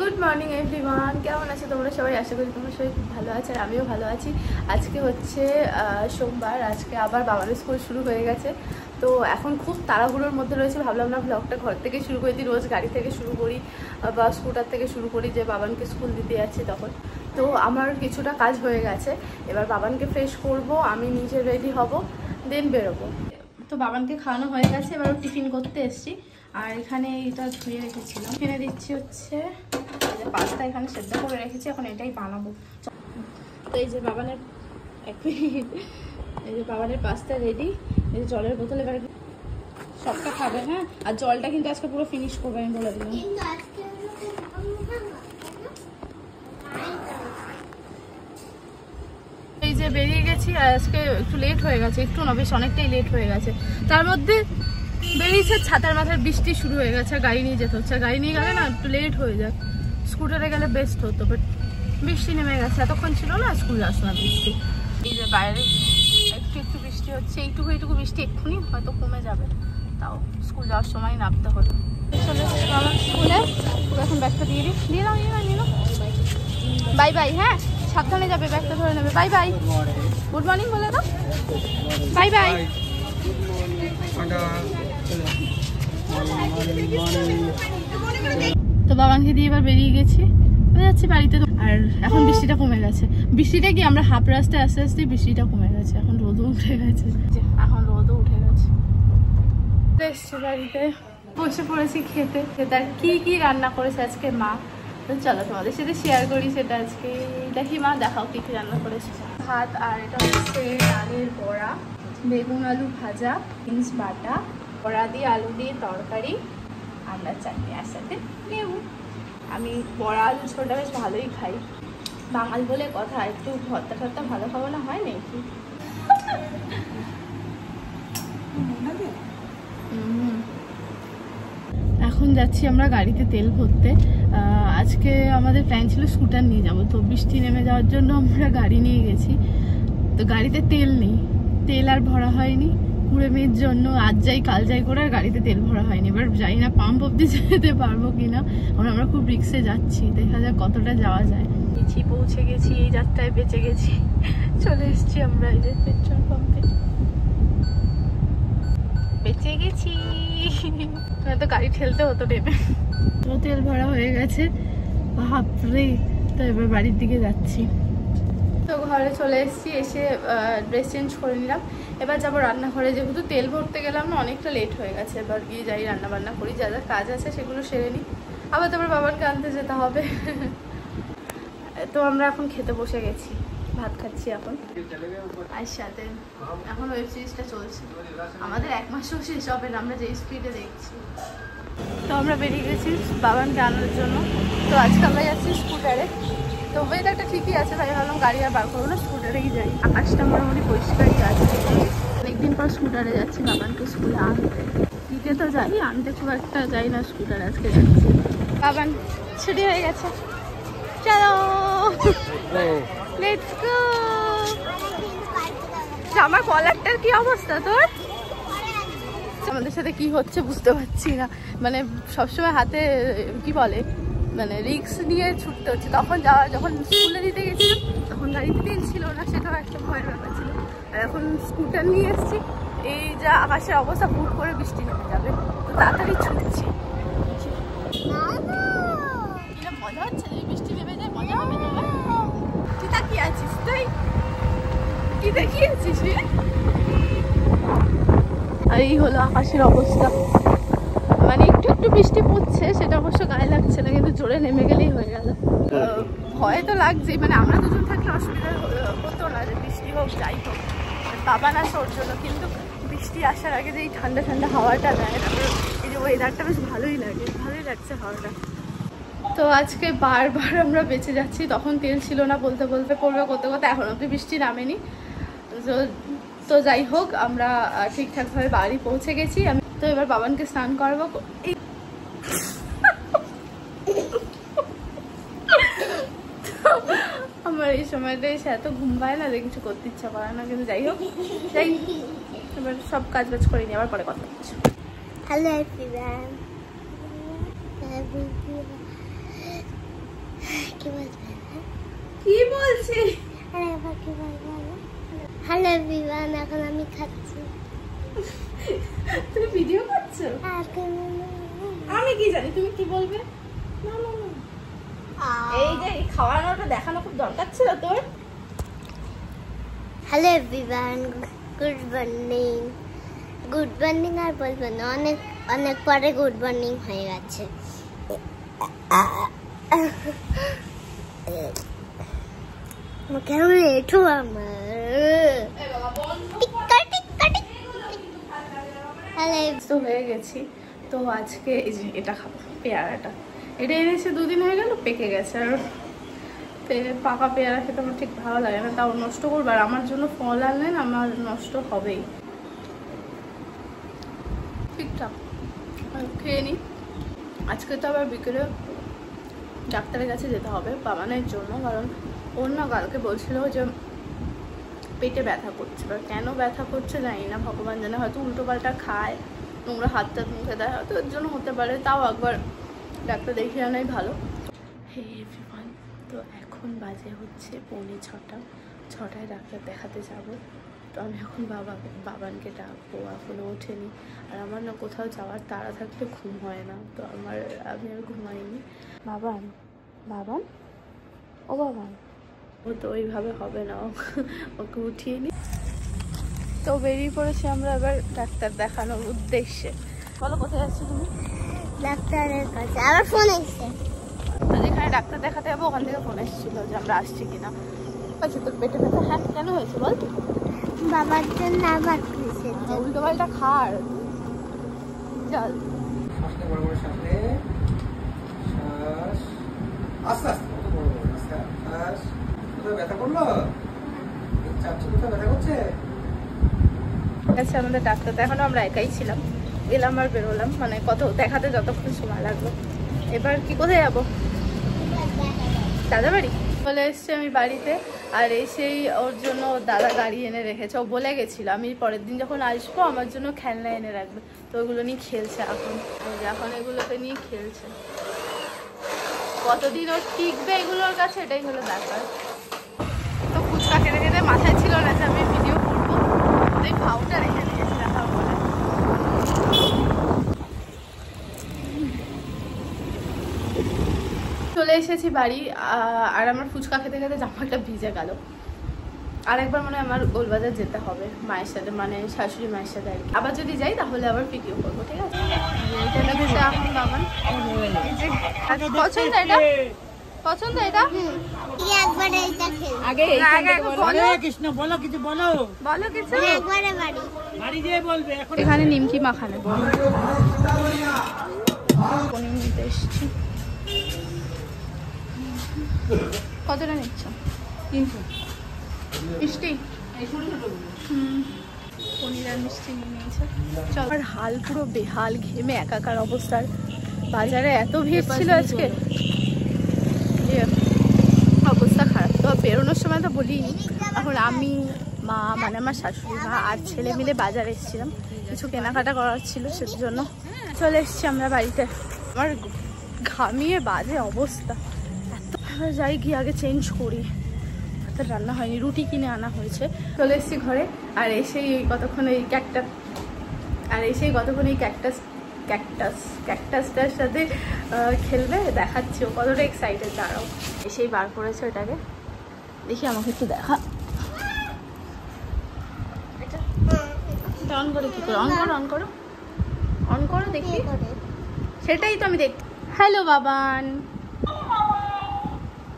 Good morning everyone, কেমন আছো তোমরা সবাই? আশা করি তোমরা সবাই খুব ভালো আছো আর আমিও ভালো আছি। আজকে হচ্ছে সোমবার, আজকে আবার বাবানের স্কুল শুরু হয়ে গেছে। তো এখন খুব তাড়াহুড়োর মধ্যে রয়েছে। ভাবলাম না ব্লগটা ঘর থেকে শুরু করে দিই, রোজ গাড়ি থেকে শুরু করি বা স্কুটার থেকে শুরু করি, যে বাবানকে স্কুল দিতে যাচ্ছি তখন। তো আমার কিছুটা কাজ হয়ে গেছে, এবার বাবানকে ফ্রেশ করব, আমি নিজে রেডি হব, দেন বেরোবো। তো বাবানকে খাওয়ানো হয়ে গেছে, এবার টিফিন করতে এসছি। আর এখানে এটা ধুয়ে রেখেছিলাম, কিনে দিচ্ছি হচ্ছে পাস্তা, এখানে সেদ্ধ করে রেখেছি, এখন এটাই বানাবো। তো এই যে বাবানের এই যে বাবানের পাস্তা রেডি, এই যে জলের বোতল, এবার সবটা খাবে। হ্যাঁ, আর জলটা কিন্তু আজকে পুরো ফিনিশ করবে, আমি বলে দিলাম। এই যে বেরিয়ে গেছি, আর আজকে একটু লেট হয়ে গেছে, একটু না বেশ অনেকটাই লেট হয়ে গেছে। তার মধ্যে বেরিয়েছে, ছাতার মাথায় বৃষ্টি শুরু হয়ে গেছে, গাড়ি নিয়ে যেতে হচ্ছে। গাড়ি নিয়ে গেলে না একটু লেট হয়ে যায়, স্কুটারে গেলে বেস্ট হতো, বাট বৃষ্টি নেমে গেছে, এতক্ষণ ছিল না স্কুল আসে না বৃষ্টি। এই যে বাইরে একটু একটু বৃষ্টি হচ্ছে, এইটুকু বৃষ্টি এক্ষুনি হয়তো কমে যাবে, তাও স্কুল যাওয়ার সময় নামতে হলো। চলে এসেছে আমার স্কুলে, এখন ব্যাগটা দিয়ে নিয়ে নাও। Bye bye. হ্যাঁ, সাবধানে যাবে, ব্যাগটা ধরে নেবে। বাই বাই, গুড মর্নিং বলে দাও। Bye bye. তো বাবানকে দিয়ে এবার বেরিয়ে গেছি, যাচ্ছি বাড়িতে। আর এখন বৃষ্টিটা কমে গেছে। বৃষ্টিটা কি, আমরা হাফ রাস্তায় আস্তে আস্তে বৃষ্টিটা কমে গেছে, এখন রোদও উঠে গেছে। এসছি বাড়িতে, বসে পড়েছি খেতে। আর কি রান্না করেছে আজকে মা, তো চলো তোমাদের সাথে শেয়ার করি সেটা। আজকে দেখি মা, দেখাও কি রান্না করেছে। ভাত, আর এটা হচ্ছে ডালের বড়া, বেগুন আলু ভাজা, বিনস বাটা, বড়া দিয়ে আলু দিয়ে তরকারি, আমরা চাটনি, আর সাথে লেবু। আমি বড়া আলু ঝোলটা বেশ ভালোই খাই, বাঙাল বলে কথা, একটু ভর্তা টর্তা ভালো খাবো না, হয় নাকি? এখন যাচ্ছি আমরা গাড়িতে তেল ভরতে। আজকে আমাদের প্ল্যান ছিল স্কুটার নিয়ে যাব, তো বৃষ্টি নেমে যাওয়ার জন্য আমরা গাড়ি নিয়ে গেছি। তো গাড়িতে তেল নেই, তেল আর ভরা হয়নি পুরো মেয়ের জন্য। আজ যাই কাল যাই করে আর গাড়িতে তেল ভরা হয়নি। এবার জানি না পাম্প অব্দি যেতে পারবো কিনা, কারণ আমরা খুব রিক্সে যাচ্ছি, দেখা যাক কতটা যাওয়া যায়। পৌঁছে গেছি, এই যাত্রায় বেঁচে গেছি, চলে এসছি আমরা এই যে পেট্রোল পাম্পে, বেঁচে গেছি। তো গাড়ি ঠেলতে হতো নেমে। তেল ভরা হয়ে গেছে, বাপরে। তো এবার বাড়ির দিকে যাচ্ছি। তো ঘরে চলে এসেছি, এসে ড্রেস চেঞ্জ করে নিলাম। এবার যাবো রান্নাঘরে, যেহেতু তেল ভরতে গেলাম না, অনেকটা লেট হয়ে গেছে। এবার গিয়ে যাই রান্না বান্না করি, যা যা কাজ আছে সেগুলো সেরে নিই, আবার তারপর বাবাকে আনতে যেতে হবে। তো আমরা এখন খেতে বসে গেছি, ভাত খাচ্ছি এখন। আর সাথে এখন ওয়েব সিরিজটা চলছে, আমাদের 1 মাসও শেষ হবে না, আমরা যে স্পিডে দেখছি। তো আমরা বেরিয়ে গেছি বাবানকে আনার জন্য। তো আজকে আমরা যাচ্ছি স্কুটারে। তো ওয়েদারটা ঠিকই আছে, তাই ভাবলাম গাড়ি আর বার করবো না, স্কুটারেই যাই। আকাশটা মোটামুটি পরিষ্কারই আছে। অনেকদিন পর স্কুটারে যাচ্ছি বাবানকে স্কুলে আনতে। দিতে তো যাই, আনতে খুব একটা যাই না স্কুটারে, আজকে যাচ্ছি। বাবান ছুটি হয়ে গেছে, চলো লেটস গো। আমার কলারটার কি অবস্থা তোর? আমাদের সাথে কি হচ্ছে বুঝতে পারছি না, মানে সবসময় হাতে কি বলে, মানে রিক্স নিয়ে ছুটতে হচ্ছে। তখন যখন স্কুলে দিতে গেছিলাম তখন গাড়িতে তেল ছিল না, সেটাও একটা ভয়ের ব্যাপার ছিল। আর এখন স্কুটার নিয়ে এসেছি, এই যা আকাশের অবস্থা, হুট করে বৃষ্টি নেমে যাবে, তো তাড়াতাড়ি ছুটছি। মজা হচ্ছে, এই বৃষ্টি নেমে যায়, মজা হবে তোমার? তুই তাকিয়ে আছিস, তুই কি দেখিয়েছিস? এই হলো আকাশের অবস্থা, মানে একটু একটু বৃষ্টি পড়ছে, সেটা অবশ্য গায়ে লাগছে না, কিন্তু জোরে নেমে গেলেই হয়ে গেল। ভয় তো লাগছে, মানে আমরা দুজন থাকলে অসুবিধা হতো না, যে বৃষ্টি হোক যাই হোক, বাবা না ওর জন্য। কিন্তু বৃষ্টি আসার আগে যে এই ঠান্ডা ঠান্ডা হাওয়াটা দেয়, তারপরে এই যে ওয়েদারটা বেশ ভালোই লাগে, ভালোই লাগছে হাওয়াটা। তো আজকে বারবার আমরা বেঁচে যাচ্ছি, তখন তেল ছিল না বলতে বলতে, করবে করতে করতে এখন অব্দি বৃষ্টি নামেনি। তো যাই হোক, আমরা ঠিকঠাকভাবে বাড়ি পৌঁছে গেছি। আমি তো এবার বাবানকে স্নান করাবো। আমার এই সময়টা এসে এত ঘুম পায় না যে কিছু করতে ইচ্ছা করে না, কিন্তু যাই হোক, যাই এবার সব কাজ বাজ করে নিয়ে আবার পরে কথা হচ্ছে। হ্যালো এভরিওয়ান, বলছি। হ্যালো এভরিওয়ান, এখন আমি খাচ্ছি। তুমি ভিডিও করছো? আমি কি জানি তুমি কি বলবে। না না না, এই যে খাওয়ানোটা দেখানো খুব দরকার ছিল তোর। Hello everyone, good morning. Good morning আর বলবো না, অনেক অনেক পরে গুড মর্নিং হয়ে গেছে। কেমন এঠো আমার তো হয়ে গেছি। তো আজকে এই যে এটা খাবো, পেয়ারাটা। এটা এনেছে 2 দিন হয়ে গেল, পেকে গেছে। আর পাকা পেয়ারা খেতে আমার ঠিক ভালো লাগে না, তাও নষ্ট করবো। আর আমার জন্য ফল আনলেন, আমার নষ্ট হবেই। ঠিকঠাক খেয়ে নিই। আজকে তো আবার বিকেলে ডাক্তারের কাছে যেতে হবে বাবানের জন্য, কারণ ওর না কালকে বলছিল যে পেটে ব্যথা করছে। এবার কেন ব্যথা করছে জানি না, ভগবান জানে। হয়তো উল্টো পাল্টা খায়, নোংরা হাত টাত মুখে দেয়, হয়তো ওর জন্য হতে পারে। তাও একবার ডাক্তার দেখিয়ে আনাই ভালো। হে এভরিওয়ান, তো এখন বাজে হচ্ছে 6:45। ডাক্তার দেখাতে যাব। তো আমি এখন বাবানকে ডাকবো, এখনও ওঠেনি। আর আমার না কোথাও যাওয়ার তাড়া থাকলে ঘুম হয় না, তো আমি আর ঘুমাইনি। বাবান ও বাবান, ও তো ওইভাবে হবে না, ওকে উঠিয়ে নি। তো বেরিয়ে পড়েছি আমরা এবার ডাক্তার দেখানোর উদ্দেশ্যে। বলো কোথায় যাচ্ছ তুমি? ডাক্তারের কাছে। আবার ফোন এসেছে। তো যেখানে ডাক্তার দেখাতে যাবো ওখান থেকে ফোন এসেছিল যে আমরা আসছি কিনা। আচ্ছা, তোর পেটে ব্যথা? হ্যাঁ, কেন হয়েছে বল? বাবার জন্য আবার উল্টো পাল্টা খার। চল আস্তে আস্তে, ব্যথা করলো? ব্যথা করছে? আচ্ছা, আমাদের ডাক্তার দেখানো আমরা একাই ছিলাম, এলাম আর বেরোলাম। মানে কত দেখাতে যতক্ষণ সময় লাগলো। এবার কি কোথায় যাবো? দাদা বাড়ি চলে এসছি আমি বাড়িতে। আর এসেই ওর জন্য দাদা গাড়ি এনে রেখেছে। ও বলে গেছিলো আমি পরের দিন যখন আসবো আমার জন্য খেলনা এনে রাখবে। তো ওগুলো নিয়ে খেলছে এখন এগুলোকে নিয়ে খেলছে। কতদিন ওর টিকবে এগুলোর কাছে, এটাই হলো ব্যাপার। তো ফুচকা খেতে খেতে মাথায় ছিল না যে আমি ভিডিও করবো, এই ভাউটা রেখে দিয়েছি দেখা বলে। চলে এসেছি বাড়ি। আর আমার ফুচকা খেতে খেতে জামাটা ভিজে গেল। আর একবার মনে হয় আমার গোলবাজার যেতে হবে মায়ের সাথে, মানে শাশুড়ি মায়ের সাথে আর কি। আবার যদি যাই তাহলে আবার ভিডিও করবো, ঠিক আছে? এটা দেখছে এখন বাবান। পছন্দ এটা? পছন্দ এটা? একবার এইটা খেল। আগে কৃষ্ণ বলো কিছু, বলো কিছু। একবারে বাড়ি দিয়ে বলবে। এখন এখানে নিমকি মাখানে পনির নিতে এসছি। কতটা নিচ্ছ? 300 মিষ্টি। পনির আর মিষ্টি নিয়ে নিয়েছে। চল। আর হাল পুরো বেহাল, ঘেমে একাকার অবস্থার। বাজারে এত ভিড় ছিল আজকে, অবস্থা খারাপ। তো বেরোনোর সময় তো বলিনি। এখন আমি, মা, মানে আমার শাশুড়ি মা আর ছেলে মিলে বাজারে এসেছিলাম, কিছু কেনাকাটা করার ছিল, সেজন্য চলে এসেছি আমরা বাড়িতে। আমার ঘামিয়ে বাজে অবস্থা এত। যাই গিয়ে আগে চেঞ্জ করি। রান্না হয়নি, রুটি কিনে আনা হয়েছে। চলে এসেছি ঘরে। আর এসেই কতক্ষণ এই ক্যাকটাসটার সাথে খেলবে, দেখাচ্ছি ও কতটা এক্সাইটেড। দাঁড়াও, এসেই বার করেছে ওটাকে, দেখি আমাকে একটু দেখা। অন করে কি করে? অন করো দেখি। সেটাই তো আমি দেখি। হ্যালো বাবান,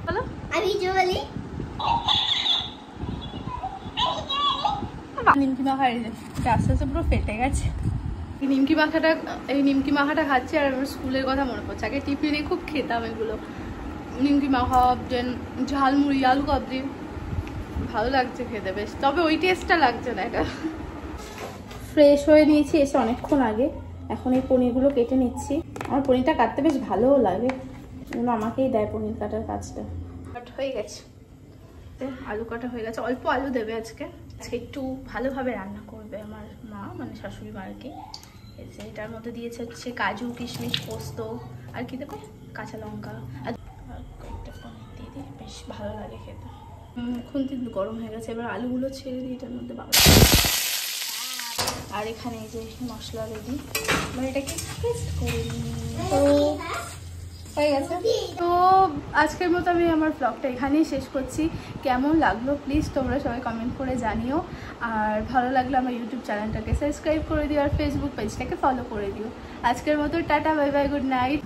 বলো। আমি বলি নিমকি মাখা আস্তে আস্তে পুরো ফেটে গেছে। এই নিমকি মাখাটা খাচ্ছি আর আমার স্কুলের কথা মনে পড়ছে। আগে টিফিনে খুব খেতাম এগুলো, নিমকি মাখা, দেন ঝালমুড়ি, আলু কাবলি। ভালো লাগছে খেতে বেশ, তবে ওই টেস্টটা লাগছে না। এটা ফ্রেশ হয়ে নিয়েছি এসে অনেকক্ষণ আগে। এখন এই পনিরগুলো কেটে নিচ্ছি। আমার পনিরটা কাটতে বেশ ভালোও লাগে, আমাকেই দেয় পনির কাটার কাজটা। কাট হয়ে গেছে, আলু কাটা হয়ে গেছে। অল্প আলু দেবে আজকে একটু ভালোভাবে রান্না করবে আমার মা, মানে শাশুড়ি মা আর কি। এটার মধ্যে দিয়েছে হচ্ছে কাজু, কিশমিশ, পোস্ত, আর কি দেবে কাঁচা লঙ্কা। আর কয়েকটা পনির দিয়ে দিই, বেশ ভালো লাগে খেতে। খুন্তি গরম হয়ে গেছে, এবার আলুগুলো ছেড়ে দিই এটার মধ্যে। বাবা, আর এখানে এই যে মশলা রেডি, এবার এটাকে পেস্ট করে নিই। তো হয়ে গেছে। তো আজকের মতো আমি আমার ব্লগটা এখানেই শেষ করছি। কেমন লাগলো প্লিজ তোমরা সবাই কমেন্ট করে জানিও, আর ভালো লাগলে আমার ইউটিউব চ্যানেলটাকে সাবস্ক্রাইব করে দিও, আর ফেসবুক পেজটাকে ফলো করে দিও। আজকের মতো tata, bye bye, good night.